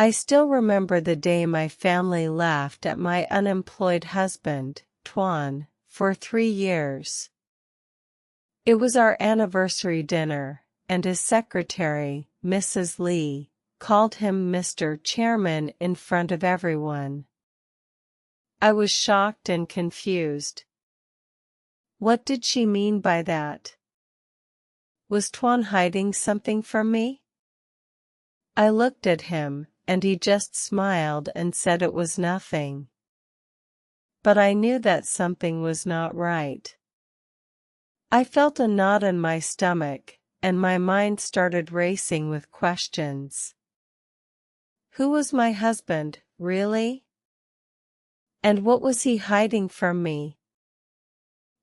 I still remember the day my family laughed at my unemployed husband, Tuan, for 3 years. It was our anniversary dinner, and his secretary, Mrs. Lee, called him Mr. Chairman in front of everyone. I was shocked and confused. What did she mean by that? Was Tuan hiding something from me? I looked at him, and he just smiled and said it was nothing. But I knew that something was not right. I felt a knot in my stomach, and my mind started racing with questions. Who was my husband, really? And what was he hiding from me?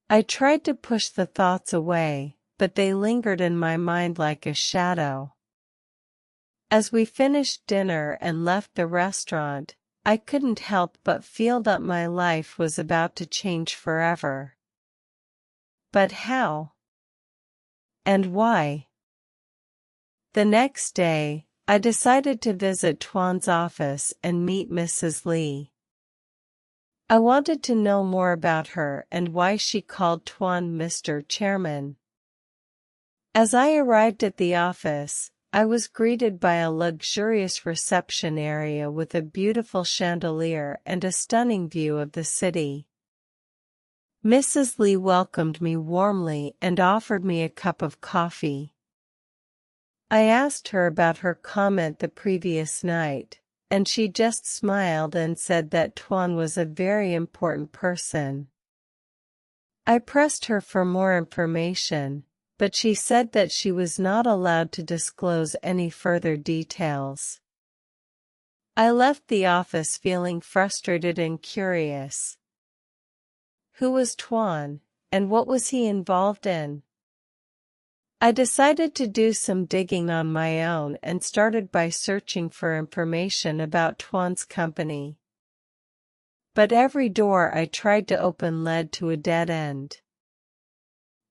I tried to push the thoughts away, but they lingered in my mind like a shadow. As we finished dinner and left the restaurant, I couldn't help but feel that my life was about to change forever. But how? And why? The next day, I decided to visit Tuan's office and meet Mrs. Lee. I wanted to know more about her and why she called Tuan Mr. Chairman. As I arrived at the office, I was greeted by a luxurious reception area with a beautiful chandelier and a stunning view of the city. Mrs. Lee welcomed me warmly and offered me a cup of coffee. I asked her about her comment the previous night, and she just smiled and said that Tuan was a very important person. I pressed her for more information, but she said that she was not allowed to disclose any further details. I left the office feeling frustrated and curious. Who was Tuan, and what was he involved in? I decided to do some digging on my own and started by searching for information about Tuan's company. But every door I tried to open led to a dead end.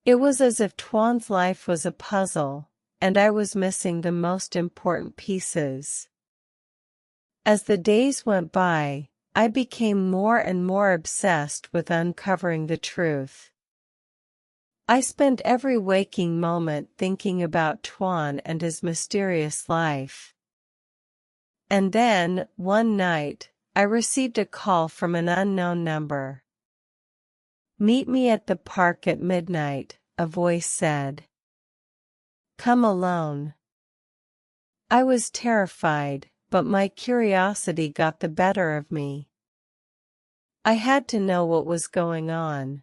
It was as if Tuan's life was a puzzle, and I was missing the most important pieces. As the days went by, I became more and more obsessed with uncovering the truth. I spent every waking moment thinking about Tuan and his mysterious life. And then, one night, I received a call from an unknown number. "Meet me at the park at midnight," a voice said. "Come alone." I was terrified, but my curiosity got the better of me. I had to know what was going on.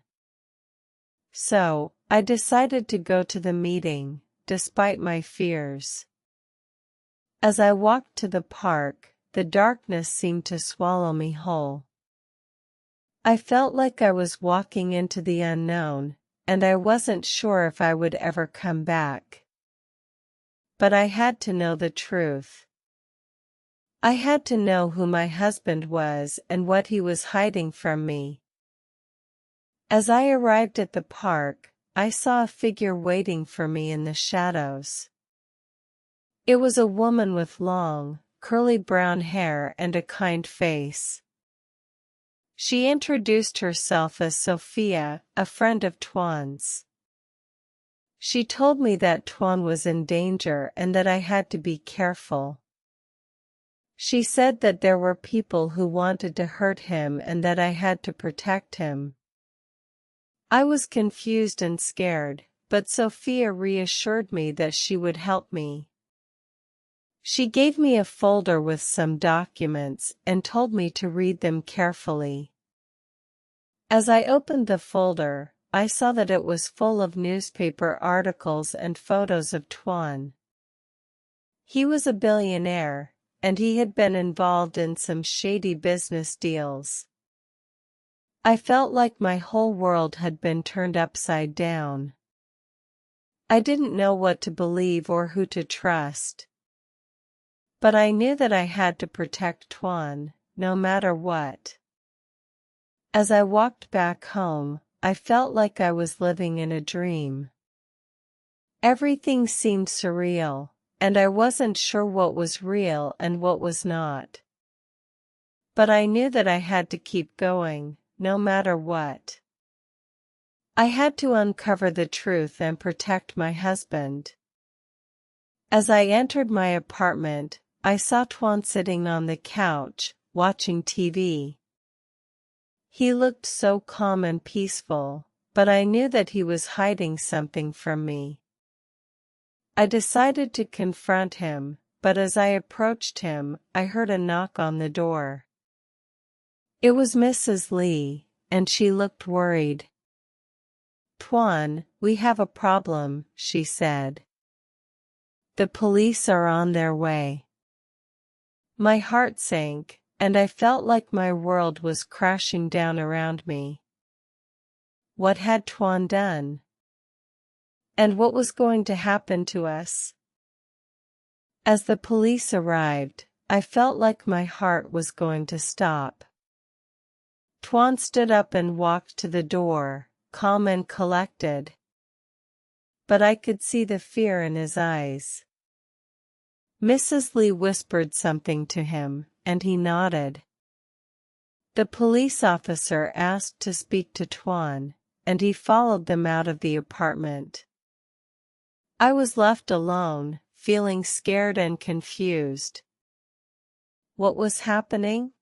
So, I decided to go to the meeting, despite my fears. As I walked to the park, the darkness seemed to swallow me whole. I felt like I was walking into the unknown, and I wasn't sure if I would ever come back. But I had to know the truth. I had to know who my husband was and what he was hiding from me. As I arrived at the park, I saw a figure waiting for me in the shadows. It was a woman with long, curly brown hair and a kind face. She introduced herself as Sophia, a friend of Tuan's. She told me that Tuan was in danger and that I had to be careful. She said that there were people who wanted to hurt him and that I had to protect him. I was confused and scared, but Sophia reassured me that she would help me. She gave me a folder with some documents and told me to read them carefully. As I opened the folder, I saw that it was full of newspaper articles and photos of Tuan. He was a billionaire, and he had been involved in some shady business deals. I felt like my whole world had been turned upside down. I didn't know what to believe or who to trust. But I knew that I had to protect Tuan, no matter what. As I walked back home, I felt like I was living in a dream. Everything seemed surreal, and I wasn't sure what was real and what was not. But I knew that I had to keep going, no matter what. I had to uncover the truth and protect my husband. As I entered my apartment, I saw Tuan sitting on the couch, watching TV. He looked so calm and peaceful, but I knew that he was hiding something from me. I decided to confront him, but as I approached him, I heard a knock on the door. It was Mrs. Lee, and she looked worried. "Tuan, we have a problem," she said. "The police are on their way." My heart sank, and I felt like my world was crashing down around me. What had Tuan done? And what was going to happen to us? As the police arrived, I felt like my heart was going to stop. Tuan stood up and walked to the door, calm and collected. But I could see the fear in his eyes. Mrs. Lee whispered something to him, and he nodded. The police officer asked to speak to Tuan, and he followed them out of the apartment. I was left alone, feeling scared and confused. What was happening?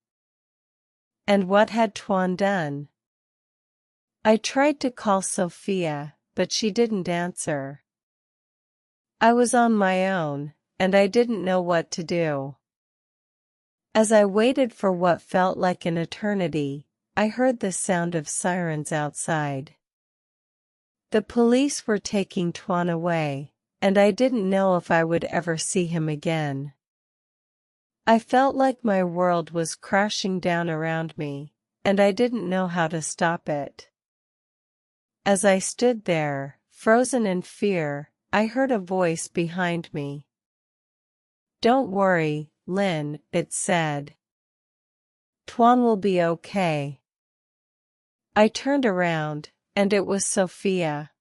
And what had Tuan done? I tried to call Sophia, but she didn't answer. I was on my own, and I didn't know what to do. As I waited for what felt like an eternity, I heard the sound of sirens outside. The police were taking Tuan away, and I didn't know if I would ever see him again. I felt like my world was crashing down around me, and I didn't know how to stop it. As I stood there, frozen in fear, I heard a voice behind me. "Don't worry, Lynn," it said. "Tuan will be okay." I turned around, and it was Sophia.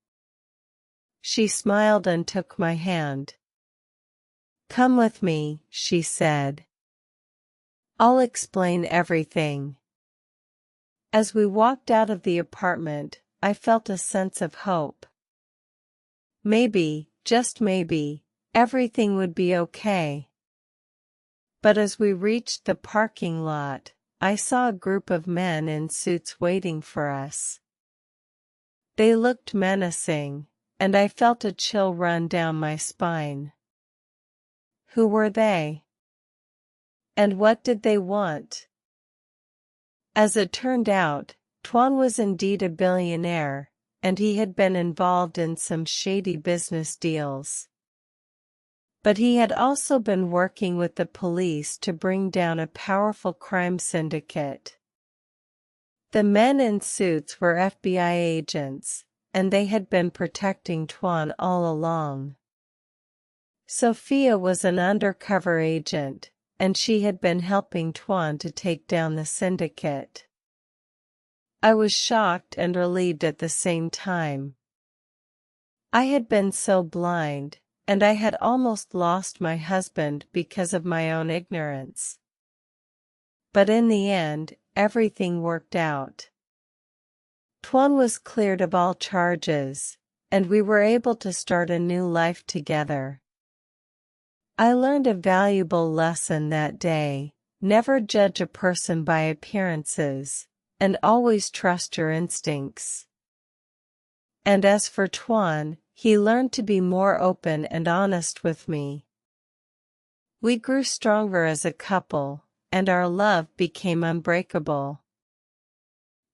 She smiled and took my hand. "Come with me," she said. "I'll explain everything." As we walked out of the apartment, I felt a sense of hope. Maybe, just maybe, everything would be okay. But as we reached the parking lot, I saw a group of men in suits waiting for us. They looked menacing, and I felt a chill run down my spine. Who were they? And what did they want? As it turned out, Tuan was indeed a billionaire, and he had been involved in some shady business deals. But he had also been working with the police to bring down a powerful crime syndicate. The men in suits were FBI agents, and they had been protecting Tuan all along. Sophia was an undercover agent, and she had been helping Tuan to take down the syndicate. I was shocked and relieved at the same time. I had been so blind, and I had almost lost my husband because of my own ignorance. But in the end, everything worked out. Tuan was cleared of all charges, and we were able to start a new life together. I learned a valuable lesson that day: never judge a person by appearances, and always trust your instincts. And as for Tuan, he learned to be more open and honest with me. We grew stronger as a couple, and our love became unbreakable.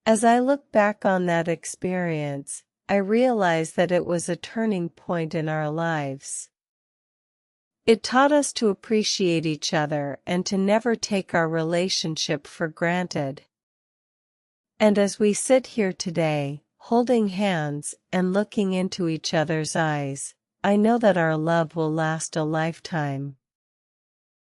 As I look back on that experience, I realize that it was a turning point in our lives. It taught us to appreciate each other and to never take our relationship for granted. And as we sit here today, holding hands and looking into each other's eyes, I know that our love will last a lifetime.